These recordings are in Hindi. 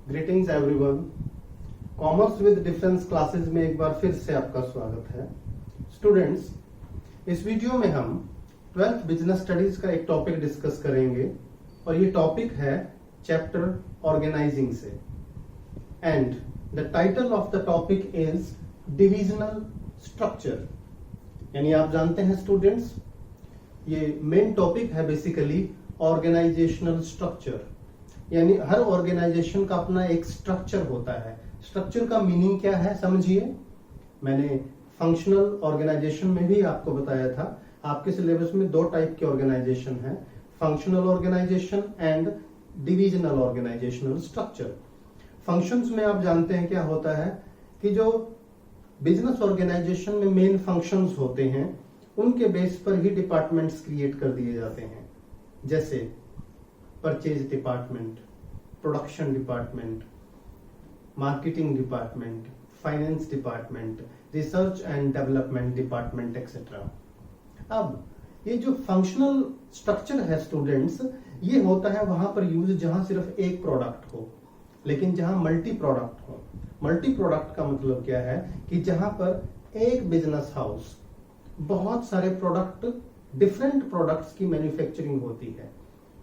Greetings everyone. Commerce with difference classes में एक बार फिर से आपका स्वागत है। स्टूडेंट्स, इस वीडियो में हम 12th बिजनेस स्टडीज का एक टॉपिक डिस्कस करेंगे और ये टॉपिक है चैप्टर ऑर्गेनाइजिंग से। And the title of the topic is divisional structure. यानी आप जानते हैं स्टूडेंट्स, ये मेन टॉपिक है बेसिकली ऑर्गेनाइजेशनल स्ट्रक्चर। यानी हर ऑर्गेनाइजेशन का अपना एक स्ट्रक्चर होता है। स्ट्रक्चर का मीनिंग क्या है समझिए। मैंने फंक्शनल ऑर्गेनाइजेशन में भी आपको बताया था। आपके सिलेबस में दो टाइप के ऑर्गेनाइजेशन है, functional organisation and divisional organisational structure. Functions में आप जानते हैं क्या होता है कि जो बिजनेस ऑर्गेनाइजेशन में मेन फंक्शंस होते हैं उनके बेस पर ही डिपार्टमेंट्स क्रिएट कर दिए जाते हैं। जैसे purchase department, production department, marketing department, finance department, research and development department etcetera. अब ये जो फंक्शनल स्ट्रक्चर है स्टूडेंट्स, ये होता है वहां पर यूज जहां सिर्फ एक प्रोडक्ट हो, लेकिन जहां मल्टी प्रोडक्ट हो। मल्टी प्रोडक्ट का मतलब क्या है कि जहां पर एक बिजनेस हाउस बहुत सारे प्रोडक्ट, डिफरेंट प्रोडक्ट्स की मैन्युफैक्चरिंग होती है,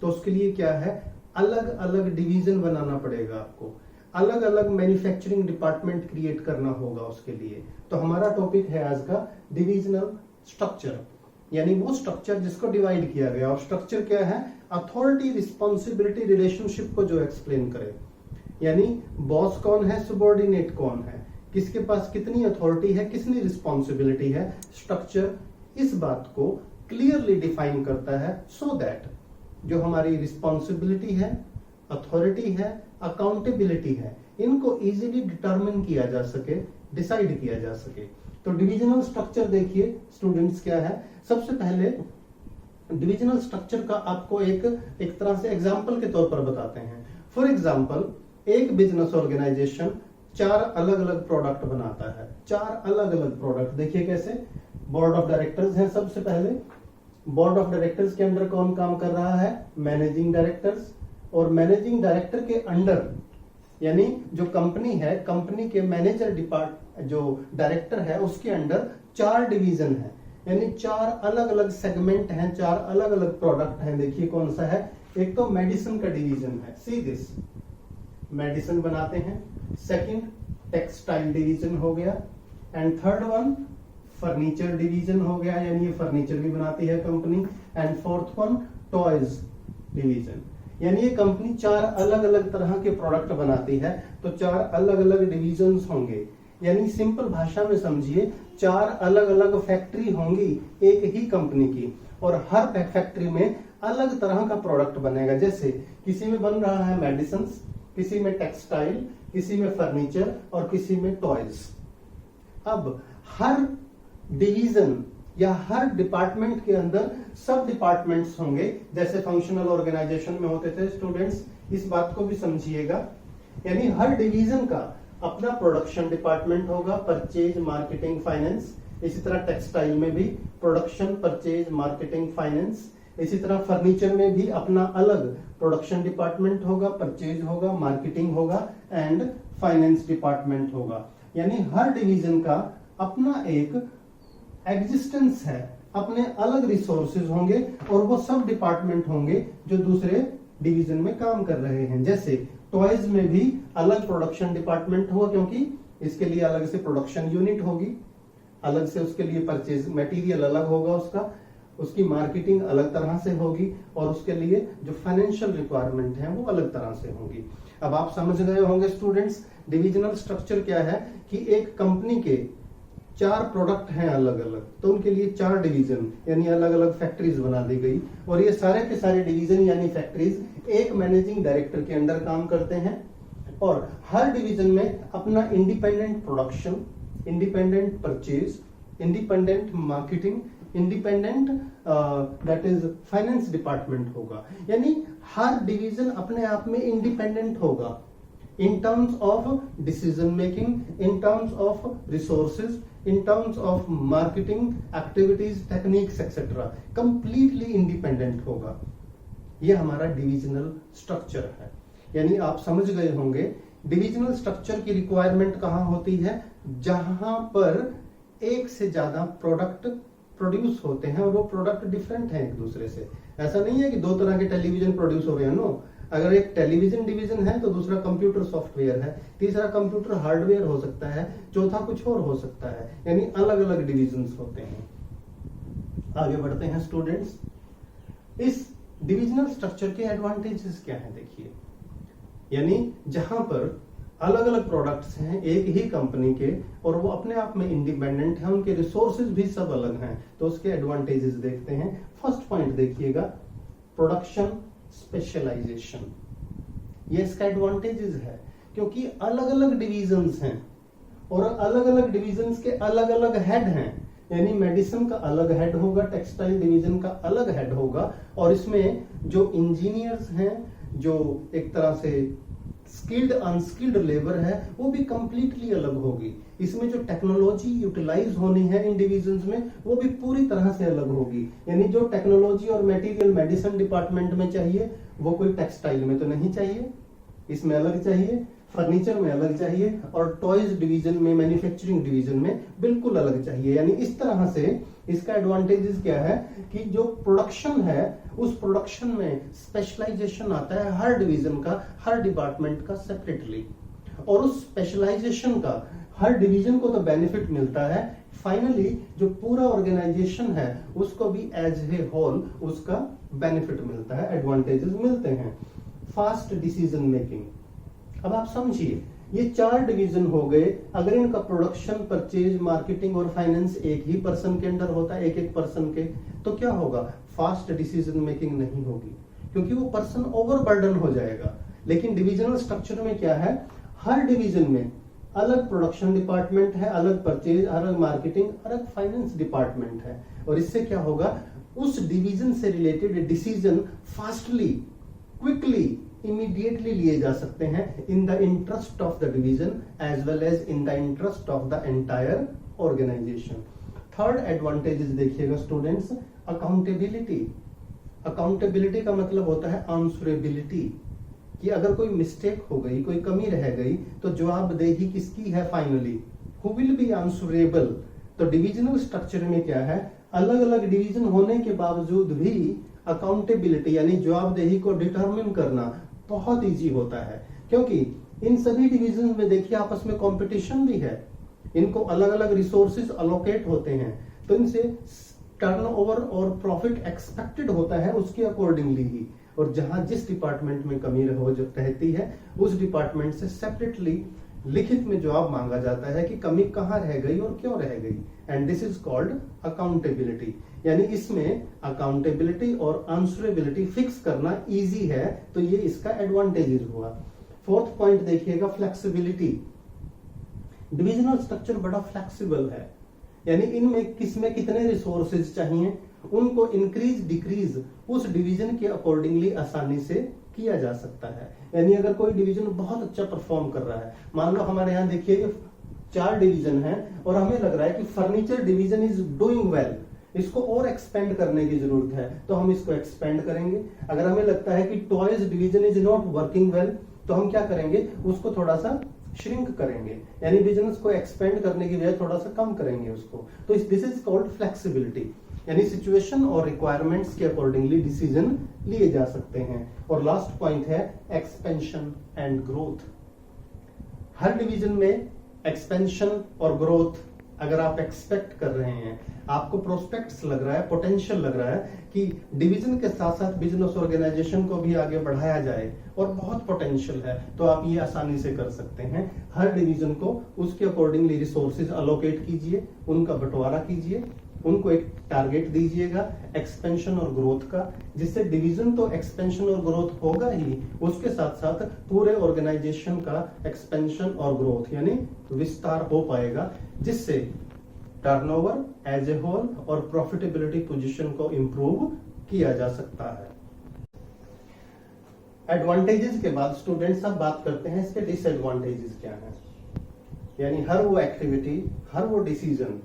तो उसके लिए क्या है, अलग अलग डिवीजन बनाना पड़ेगा आपको, अलग अलग मैन्युफैक्चरिंग डिपार्टमेंट क्रिएट करना होगा उसके लिए। तो हमारा टॉपिक है आज का डिविजनल स्ट्रक्चर, यानी वो स्ट्रक्चर जिसको डिवाइड किया गया। और स्ट्रक्चर क्या है, अथॉरिटी रिस्पॉन्सिबिलिटी रिलेशनशिप को जो एक्सप्लेन करे। यानी बॉस कौन है, सबॉर्डिनेट कौन है, किसके पास कितनी अथॉरिटी है, कितनी रिस्पॉन्सिबिलिटी है। स्ट्रक्चर इस बात को क्लियरली डिफाइन करता है सो दैट जो हमारी रिस्पॉन्सिबिलिटी है, अथॉरिटी है, अकाउंटेबिलिटी है, इनको इजीली डिटरमिन किया जा सके, डिसाइड किया जा सके। तो डिविजनल स्ट्रक्चर देखिए स्टूडेंट्स क्या है। सबसे पहले डिविजनल स्ट्रक्चर का आपको एक तरह से एग्जांपल के तौर पर बताते हैं। फॉर एग्जांपल, एक बिजनेस ऑर्गेनाइजेशन 4 अलग अलग प्रोडक्ट बनाता है। 4 अलग अलग प्रोडक्ट देखिए कैसे। बोर्ड ऑफ डायरेक्टर्स है। सबसे पहले बोर्ड ऑफ डायरेक्टर्स के अंडर कौन काम कर रहा है, मैनेजिंग डायरेक्टर्स। और मैनेजिंग डायरेक्टर के अंडर, यानी जो कंपनी है, कंपनी के मैनेजर जो डायरेक्टर है उसके अंडर 4 डिवीजन है, यानी 4 अलग अलग सेगमेंट हैं, 4 अलग अलग प्रोडक्ट हैं। देखिए कौन सा है। एक तो मेडिसिन का डिवीजन है, सी दिस, मेडिसिन बनाते हैं। सेकंड टेक्सटाइल डिवीजन हो गया। And third one furniture division हो गया, यानी ये फर्नीचर भी बनाती है company. And fourth one toys division, यानी ये कंपनी 4 अलग अलग तरह के प्रोडक्ट बनाती है, तो 4 अलग अलग डिविजन्स होंगे। यानी सिंपल भाषा में समझिए, 4 अलग अलग फैक्ट्री होंगी एक ही कंपनी की, और हर फैक्ट्री में अलग तरह का प्रोडक्ट बनेगा। जैसे किसी में बन रहा है मेडिसिन, किसी में टेक्सटाइल, किसी में फर्नीचर और किसी में टॉयज। अब हर डिवीजन या हर डिपार्टमेंट के अंदर सब डिपार्टमेंट्स होंगे, जैसे फंक्शनल ऑर्गेनाइजेशन में होते थे स्टूडेंट्स। इस बात को भी समझिएगा, यानी हर डिवीजन का अपना प्रोडक्शन डिपार्टमेंट होगा, परचेज, मार्केटिंग, फाइनेंस। इसी तरह टेक्सटाइल में भी प्रोडक्शन, परचेज, मार्केटिंग, फाइनेंस। इसी तरह फर्नीचर में भी अपना अलग प्रोडक्शन डिपार्टमेंट होगा, परचेज होगा, मार्केटिंग होगा एंड फाइनेंस डिपार्टमेंट होगा। यानी हर डिवीजन का अपना एक एग्जिस्टेंस है, अपने अलग रिसोर्सेज होंगे, और वो सब डिपार्टमेंट होंगे जो दूसरे डिवीजन में काम कर रहे हैं। जैसे टॉयज में भी अलग प्रोडक्शन डिपार्टमेंट होगा, क्योंकि इसके लिए अलग से प्रोडक्शन यूनिट होगी, अलग से उसके लिए परचेज मटेरियल अलग होगा, उसकी मार्केटिंग अलग तरह से होगी, और उसके लिए जो फाइनेंशियल रिक्वायरमेंट है वो अलग तरह से होगी। अब आप समझ गए होंगे स्टूडेंट्स, डिविजनल स्ट्रक्चर क्या है कि एक कंपनी के 4 प्रोडक्ट हैं अलग अलग, तो उनके लिए 4 डिवीजन यानी अलग अलग फैक्ट्रीज बना दी गई। और ये सारे के सारे डिवीजन यानी फैक्ट्रीज एक मैनेजिंग डायरेक्टर के अंडर काम करते हैं, और हर डिवीजन में अपना independent production, independent purchase, independent marketing, independent that is finance department होगा। यानी हर डिवीजन अपने आप में इंडिपेंडेंट होगा in terms of decision making, in terms of resources, in terms of marketing activities, techniques etc. completely independent होगा। ये हमारा डिविजनल स्ट्रक्चर है। यानी आप समझ गए होंगे डिविजनल स्ट्रक्चर की रिक्वायरमेंट कहां होती है? जहां पर एक से ज्यादा प्रोडक्ट प्रोड्यूस होते हैं और वो प्रोडक्ट डिफरेंट है एक दूसरे से। ऐसा नहीं है कि दो तरह के टेलीविजन प्रोड्यूस हो रहे हैं, नो। अगर एक टेलीविजन डिवीजन है तो दूसरा कंप्यूटर सॉफ्टवेयर है, तीसरा कंप्यूटर हार्डवेयर हो सकता है, चौथा कुछ और हो सकता है, यानी अलग अलग डिविजन्स होते हैं। आगे बढ़ते हैं स्टूडेंट्स। इस डिविजनल स्ट्रक्चर के एडवांटेजेस क्या हैं देखिए। यानी जहां पर अलग अलग प्रोडक्ट्स हैं एक ही कंपनी के और वो अपने आप में इंडिपेंडेंट हैं, उनके रिसोर्सेज भी सब अलग हैं, तो उसके एडवांटेजेस देखते हैं। फर्स्ट पॉइंट देखिएगा, प्रोडक्शन स्पेशलाइजेशन। ये इसका एडवांटेजेस है क्योंकि अलग अलग डिविजन्स हैं और अलग अलग डिविजन्स के अलग अलग हेड हैं। यानी मेडिसिन का अलग हेड होगा, टेक्सटाइल डिवीजन का अलग हेड होगा, और इसमें जो इंजीनियर्स हैं, जो एक तरह से स्किल्ड अनस्किल्ड लेबर है, वो भी कंप्लीटली अलग होगी। इसमें जो टेक्नोलॉजी यूटिलाइज होनी है इन डिविजन्स में वो भी पूरी तरह से अलग होगी। यानी जो टेक्नोलॉजी और मटेरियल मेडिसिन डिपार्टमेंट में चाहिए वो कोई टेक्सटाइल में तो नहीं चाहिए, इसमें अलग चाहिए, फर्नीचर में अलग चाहिए, और टॉयज डिवीजन में, मैन्युफैक्चरिंग डिवीजन में बिल्कुल अलग चाहिए। यानी इस तरह से इसका एडवांटेजेस क्या है कि जो प्रोडक्शन है उस प्रोडक्शन में स्पेशलाइजेशन आता है हर डिवीजन का, हर डिपार्टमेंट का सेपरेटली, और उस स्पेशलाइजेशन का हर डिवीजन को तो बेनिफिट मिलता है, फाइनली जो पूरा ऑर्गेनाइजेशन है उसको भी एज ए होल उसका बेनिफिट मिलता है, एडवांटेजेस मिलते हैं। Fast decision making. अब आप समझिए, ये 4 डिवीजन हो गए। अगर इनका प्रोडक्शन, परचेज, मार्केटिंग और फाइनेंस एक ही पर्सन के अंडर होता है, एक एक पर्सन के, तो क्या होगा? फास्ट डिसीजन मेकिंग नहीं होगी क्योंकि वो पर्सन ओवरबर्डन हो जाएगा। लेकिन डिविजनल स्ट्रक्चर में क्या है, हर डिवीजन में अलग प्रोडक्शन डिपार्टमेंट है, अलग परचेज, अलग मार्केटिंग, अलग फाइनेंस डिपार्टमेंट है, और इससे क्या होगा, उस डिवीजन से related decision fastly, quickly, immediately लिए जा सकते हैं in the interest of the division as well as in the interest of the entire organisation. Third advantages देखिएगा स्टूडेंट्स, अकाउंटेबिलिटी। अकाउंटेबिलिटी का मतलब होता है आंसरेबिलिटी, कि अगर कोई मिस्टेक हो गई, कोई कमी रह गई, तो जवाबदेही किसकी है finally? Who will be answerable? तो डिविजनल स्ट्रक्चर में क्या है, अलग अलग डिवीजन होने के बावजूद भी अकाउंटेबिलिटी यानी जवाबदेही को डिटरमिन करना बहुत इजी होता है, क्योंकि इन सभी डिवीजन में देखिए आपस में कंपटीशन भी है, इनको अलग अलग रिसोर्सेज अलोकेट होते हैं, तो इनसे टर्नओवर और प्रॉफिट एक्सपेक्टेड होता है उसके अकॉर्डिंगली ही, और जहां जिस डिपार्टमेंट में कमी रहती है उस डिपार्टमेंट से सेपरेटली लिखित में जवाब मांगा जाता है कि कमी कहां रह गई और क्यों रह गई, and this is called accountability. यानी इसमें अकाउंटेबिलिटी और आंसरेबिलिटी फिक्स करना इजी है, तो ये इसका एडवांटेजेस हुआ। फोर्थ पॉइंट देखिएगा, फ्लेक्सिबिलिटी। डिविजनल स्ट्रक्चर बड़ा फ्लेक्सिबल है, यानी इनमें किसमें कितने रिसोर्सेज चाहिए उनको इंक्रीज डिक्रीज उस डिवीजन के अकॉर्डिंगली आसानी से किया जा सकता है। यानी अगर कोई डिवीजन बहुत अच्छा परफॉर्म कर रहा है, मान लो हमारे यहाँ देखिए ये 4 डिवीजन है और हमें लग रहा है कि furniture division is doing well, इसको और एक्सपेंड करने की जरूरत है, तो हम इसको एक्सपेंड करेंगे। अगर हमें लगता है कि toys division is not working well, तो हम क्या करेंगे, उसको थोड़ा सा श्रिंक करेंगे, यानी बिजनेस को एक्सपेंड करने की बजाय थोड़ा सा कम करेंगे उसको। तो दिस इज कॉल्ड फ्लेक्सिबिलिटी, यानी सिचुएशन और रिक्वायरमेंट्स के अकॉर्डिंगली डिसीजन लिए जा सकते हैं। और लास्ट पॉइंट है expansion and growth. Her division में एक्सपेंशन और ग्रोथ अगर आप एक्सपेक्ट कर रहे हैं, आपको प्रोस्पेक्ट्स लग रहा है, पोटेंशियल लग रहा है कि डिवीजन के साथ साथ बिजनेस ऑर्गेनाइजेशन को भी आगे बढ़ाया जाए और बहुत पोटेंशियल है, तो आप ये आसानी से कर सकते हैं। हर डिवीजन को उसके अकॉर्डिंगली रिसोर्सेज अलोकेट कीजिए, उनका बंटवारा कीजिए, उनको एक टारगेट दीजिएगा एक्सपेंशन और ग्रोथ का, जिससे डिवीजन तो एक्सपेंशन और ग्रोथ होगा ही, उसके साथ साथ पूरे ऑर्गेनाइजेशन का एक्सपेंशन और ग्रोथ यानी विस्तार हो पाएगा, जिससे टर्नओवर एज ए होल और प्रॉफिटेबिलिटी पोजीशन को इंप्रूव किया जा सकता है। एडवांटेजेस के बाद स्टूडेंट्स अब बात करते हैं इसके डिसएडवांटेजेस क्या हैं। यानी हर वो एक्टिविटी, हर वो डिसीजन,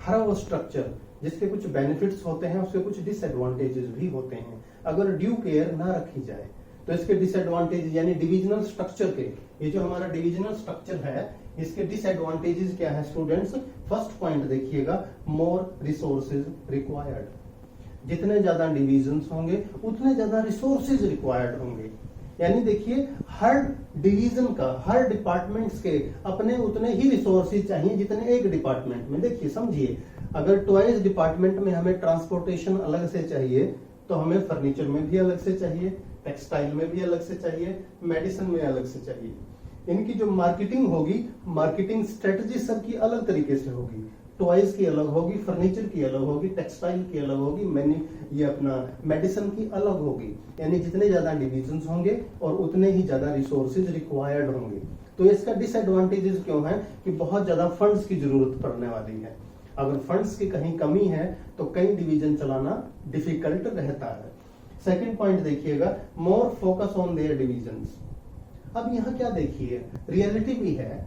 हर वो स्ट्रक्चर जिसके कुछ बेनिफिट्स होते हैं उसके कुछ डिसएडवांटेजेस भी होते हैं अगर ड्यू केयर ना रखी जाए। तो तो इसके डिसएडवांटेज यानी डिविजनल स्ट्रक्चर के, ये जो हमारा डिविजनल स्ट्रक्चर है इसके डिसएडवांटेजेस क्या है स्टूडेंट्स? फर्स्ट पॉइंट देखिएगा, मोर रिसोर्सेज रिक्वायर्ड। जितने ज्यादा डिविजन्स होंगे उतने ज्यादा रिसोर्सेज रिक्वायर्ड होंगे। यानी देखिए हर डिवीजन का, हर डिपार्टमेंट्स के अपने उतने ही रिसोर्सेज चाहिए जितने एक डिपार्टमेंट में। देखिए समझिए, अगर टॉयज डिपार्टमेंट में हमें ट्रांसपोर्टेशन अलग से चाहिए तो हमें फर्नीचर में भी अलग से चाहिए, टेक्सटाइल में भी अलग से चाहिए, मेडिसिन में अलग से चाहिए। इनकी जो मार्केटिंग होगी, मार्केटिंग स्ट्रेटजी सबकी अलग तरीके से होगी। टॉयज की अलग होगी, फर्नीचर की अलग होगी, टेक्सटाइल की अलग होगी, ये अपना मेडिसिन की अलग होगी। यानी जितने ज्यादा डिविजन्स होंगे और उतने ही ज्यादा रिसोर्सेज रिक्वायर्ड होंगे। तो इसका डिसएडवांटेजेस क्यों है कि बहुत ज्यादा फंड्स की जरूरत पड़ने वाली है। अगर फंड्स की कहीं कमी है तो कई डिवीजन चलाना डिफिकल्ट रहता है। सेकंड पॉइंट देखिएगा, more focus on their divisions. अब यहाँ क्या देखिए, रियलिटी भी है,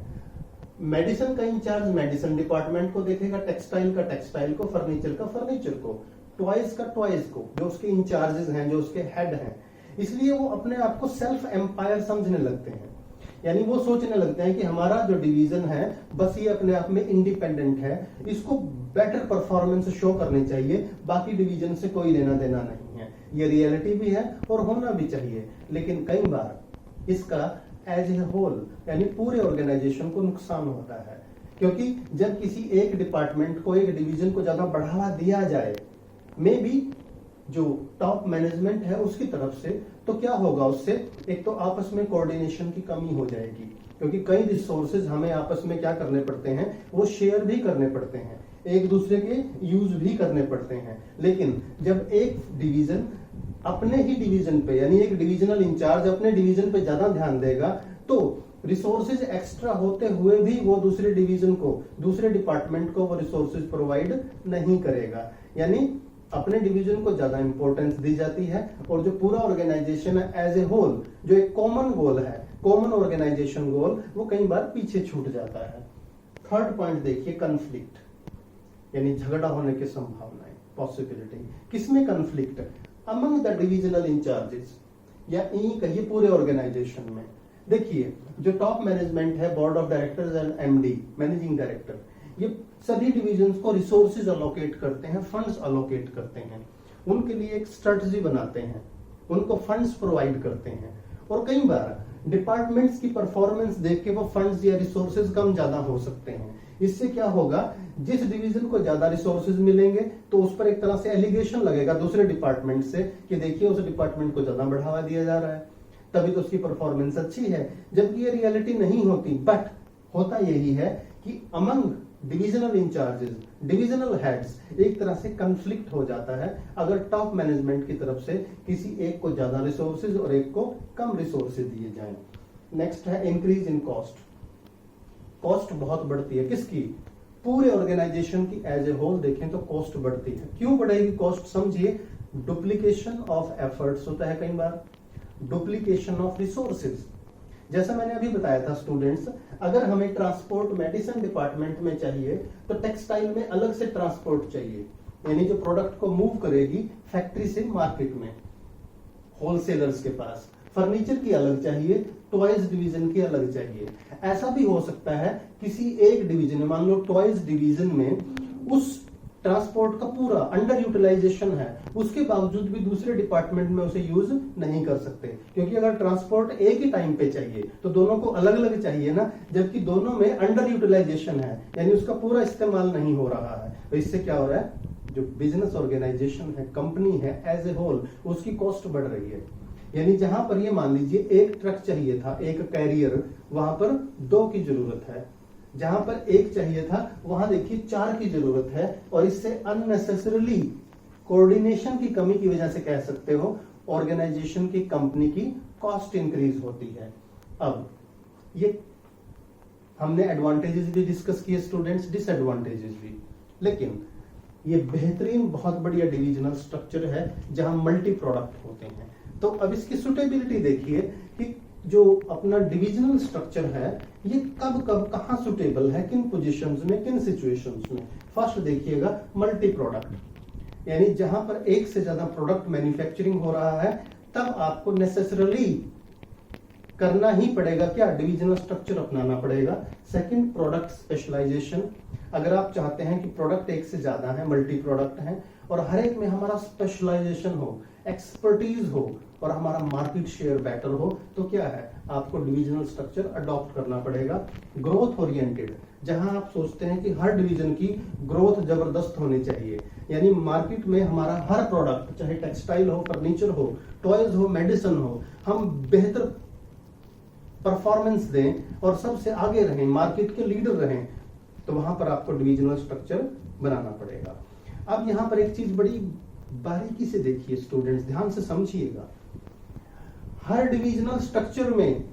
मेडिसिन का इंचार्ज मेडिसिन डिपार्टमेंट को देखेगा, टेक्सटाइल का टेक्सटाइल को, फर्नीचर का फर्नीचर को, टॉयज का टॉयज को, जो उसके इंचार्जेस हैं, जो उसके हेड हैं। इसलिए वो अपने आप को सेल्फ एम्पायर समझने लगते हैं। यानी वो सोचने लगते हैं कि हमारा जो डिवीजन है बस ये अपने आप में इंडिपेंडेंट है, इसको बेटर परफॉर्मेंस शो करनी चाहिए, बाकी डिवीजन से कोई लेना देना नहीं है। ये रियलिटी भी है और होना भी चाहिए, लेकिन कई बार इसका एज ए होल यानी पूरे ऑर्गेनाइजेशन को नुकसान होता है। क्योंकि जब किसी एक डिपार्टमेंट को, एक डिवीजन को ज्यादा बढ़ावा दिया जाए, मे बी जो टॉप मैनेजमेंट है उसकी तरफ से, तो क्या होगा उससे? एक तो आपस में कोऑर्डिनेशन की कमी हो जाएगी, क्योंकि कई रिसोर्सेज हमें आपस में क्या करने पड़ते हैं, वो शेयर भी करने पड़ते हैं, एक दूसरे के यूज भी करने पड़ते हैं। लेकिन जब एक डिवीजन अपने ही डिवीजन पे, यानी एक डिविजनल इंचार्ज अपने डिवीजन पे ज्यादा ध्यान देगा, तो रिसोर्सेज एक्स्ट्रा होते हुए भी वो दूसरे डिवीजन को, दूसरे डिपार्टमेंट को वो रिसोर्सेज प्रोवाइड नहीं करेगा। यानी अपने डिवीजन को ज्यादा इंपॉर्टेंस दी जाती है और जो पूरा ऑर्गेनाइजेशन है एज ए होल, जो एक कॉमन गोल है, कॉमन ऑर्गेनाइजेशन गोल, वो कई बार पीछे छूट जाता है। थर्ड पॉइंट देखिए, कन्फ्लिक्ट यानी झगड़ा होने की संभावनाएं, पॉसिबिलिटी। किसमें conflict? Among the divisional incharges, या यही कहिए पूरे ऑर्गेनाइजेशन में। देखिए जो टॉप मैनेजमेंट है, board of directors and MD, managing director, ये सभी डिविजन्स को रिसोर्सेज अलोकेट करते हैं, फंड्स अलोकेट करते हैं, उनके लिए एक स्ट्रेटजी बनाते हैं, उनको फंड्स प्रोवाइड करते हैं। और कई बार डिपार्टमेंट्स की परफॉर्मेंस देख के वो फंड्स या रिसोर्सेज कम ज्यादा हो सकते हैं। इससे क्या होगा, जिस डिवीजन को ज्यादा रिसोर्सेज मिलेंगे तो उस पर एक तरह से एलिगेशन लगेगा दूसरे डिपार्टमेंट से कि देखिए उस डिपार्टमेंट को ज्यादा बढ़ावा दिया जा रहा है, तभी तो उसकी परफॉर्मेंस अच्छी है, जबकि ये रियलिटी नहीं होती। बट होता यही है कि among divisional incharges, divisional heads, एक तरह से कंफ्लिक्ट हो जाता है अगर टॉप मैनेजमेंट की तरफ से किसी एक को ज्यादा रिसोर्सेज और एक को कम रिसोर्सेज दिए जाएं। नेक्स्ट है इंक्रीज इन कॉस्ट। कॉस्ट बहुत बढ़ती है, किसकी? पूरे ऑर्गेनाइजेशन की एज ए होल देखें तो कॉस्ट बढ़ती है। क्यों बढ़ेगी कॉस्ट? समझिए, डुप्लीकेशन ऑफ एफर्ट्स होता है, कई बार डुप्लीकेशन ऑफ रिसोर्सेज। जैसा मैंने अभी बताया था स्टूडेंट्स, अगर हमें ट्रांसपोर्ट मेडिसिन डिपार्टमेंट में चाहिए तो टेक्सटाइल में अलग से ट्रांसपोर्ट चाहिए, यानी जो प्रोडक्ट को मूव करेगी फैक्ट्री से मार्केट में, होलसेलर्स के पास। फर्नीचर की अलग चाहिए, टॉयज डिवीजन की अलग चाहिए। ऐसा भी हो सकता है किसी एक डिवीजन में, मान लो टॉयज डिवीजन में उस ट्रांसपोर्ट का पूरा अंडर यूटिलाइजेशन है, उसके बावजूद भी दूसरे डिपार्टमेंट में उसे यूज नहीं कर सकते, क्योंकि अगर ट्रांसपोर्ट एक ही टाइम पे चाहिए तो दोनों को अलग अलग चाहिए ना, जबकि दोनों में अंडर यूटिलाइजेशन है, यानी उसका पूरा इस्तेमाल नहीं हो रहा है। तो इससे क्या हो रहा है, जो बिजनेस ऑर्गेनाइजेशन है, कंपनी है एज ए होल, उसकी कॉस्ट बढ़ रही है। यानी जहां पर ये मान लीजिए एक ट्रक चाहिए था, एक कैरियर, वहां पर 2 की जरूरत है, जहां पर एक चाहिए था वहां देखिए 4 की जरूरत है। और इससे अननेसेसरली कोऑर्डिनेशन की कमी की वजह से कह सकते हो ऑर्गेनाइजेशन की, कंपनी की कॉस्ट इंक्रीज होती है। अब ये हमने एडवांटेजेस भी डिस्कस किए स्टूडेंट्स, डिसएडवांटेजेस भी, लेकिन ये बेहतरीन बहुत बढ़िया डिविजनल स्ट्रक्चर है जहां मल्टी प्रोडक्ट होते हैं। तो अब इसकी सुटेबिलिटी देखिए कि जो अपना डिविजनल स्ट्रक्चर है ये कब कब कहां सुटेबल है, किन पोजीशंस में, किन सिचुएशंस में। फर्स्ट देखिएगा मल्टी प्रोडक्ट, यानी जहां पर एक से ज्यादा प्रोडक्ट मैन्युफैक्चरिंग हो रहा है तब आपको नेसेसरली करना ही पड़ेगा क्या, डिविजनल स्ट्रक्चर अपनाना पड़ेगा। Second, product specialisation. अगर आप चाहते हैं कि प्रोडक्ट एक से ज्यादा है, मल्टी प्रोडक्ट हैं, और हर एक में हमारा स्पेशलाइजेशन हो, एक्सपर्टीज हो और हमारा मार्केट शेयर बेटर हो, तो क्या है, आपको डिविजनल स्ट्रक्चर अडॉप्ट करना पड़ेगा। ग्रोथ ओरिएंटेड, जहां आप सोचते हैं कि हर डिवीजन की ग्रोथ जबरदस्त होनी चाहिए, यानी मार्केट में हमारा हर प्रोडक्ट, चाहे टेक्सटाइल हो, फर्नीचर हो, टॉयज हो, मेडिसिन हो, हम बेहतर परफॉर्मेंस दें और सबसे आगे रहें, मार्केट के लीडर रहें, तो वहां पर आपको डिविजनल स्ट्रक्चर बनाना पड़ेगा। अब यहां पर एक चीज बड़ी बारीकी से देखिए स्टूडेंट्स, ध्यान से समझिएगा। हर डिविजनल स्ट्रक्चर में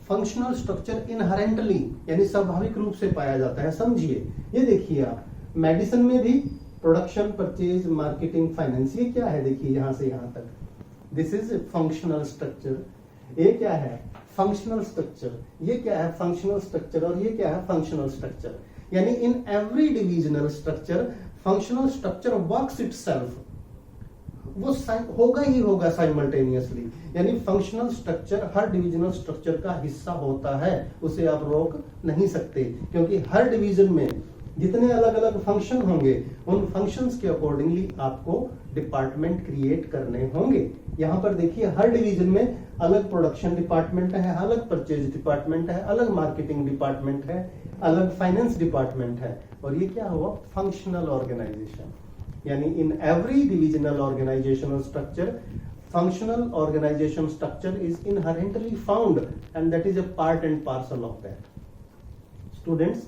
फंक्शनल स्ट्रक्चर इनहेरेंटली यानी स्वाभाविक रूप से पाया जाता है। समझिए, ये देखिए आप, मेडिसिन में भी प्रोडक्शन, परचेज, मार्केटिंग, फाइनेंस, ये क्या है, देखिए यहां से यहां तक, दिस इज फंक्शनल स्ट्रक्चर। ये क्या है, फंक्शनल स्ट्रक्चर। ये क्या है, फंक्शनल स्ट्रक्चर। और ये क्या है, फंक्शनल स्ट्रक्चर। यानी in every divisional structure functional structure works itself, वो होगा ही होगा साइमल्टेनियसली। यानी फंक्शनल स्ट्रक्चर हर डिविजनल स्ट्रक्चर का हिस्सा होता है, उसे आप रोक नहीं सकते, क्योंकि हर डिवीजन में जितने अलग अलग फंक्शन होंगे, उन फंक्शंस के अकॉर्डिंगली आपको डिपार्टमेंट क्रिएट करने होंगे। यहां पर देखिए, हर डिवीजन में अलग प्रोडक्शन डिपार्टमेंट है, अलग परचेज डिपार्टमेंट है, अलग मार्केटिंग डिपार्टमेंट है, अलग फाइनेंस डिपार्टमेंट है, और ये क्या हुआ, फंक्शनल ऑर्गेनाइजेशन। यानी in every divisional organisational structure functional organization structure is inherently found and that is a part and parcel of that. Students,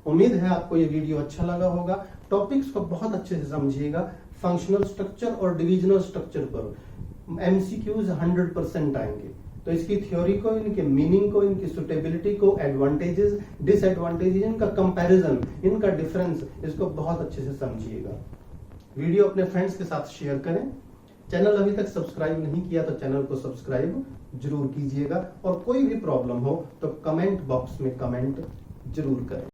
उम्मीद है आपको ये वीडियो अच्छा लगा होगा। टॉपिक्स को बहुत अच्छे से समझिएगा। फंक्शनल स्ट्रक्चर और डिविजनल स्ट्रक्चर पर एमसीक्यूज 100% आएंगे, तो इसकी थ्योरी को, इनके मीनिंग को, इनकी सुटेबिलिटी को, एडवांटेजेस, डिसएडवांटेजेस, इनका कंपैरिजन, इनका डिफरेंस, इसको बहुत अच्छे से समझिएगा। वीडियो अपने फ्रेंड्स के साथ शेयर करें। चैनल अभी तक सब्सक्राइब नहीं किया तो चैनल को सब्सक्राइब जरूर कीजिएगा, और कोई भी प्रॉब्लम हो तो कमेंट बॉक्स में कमेंट जरूर करें।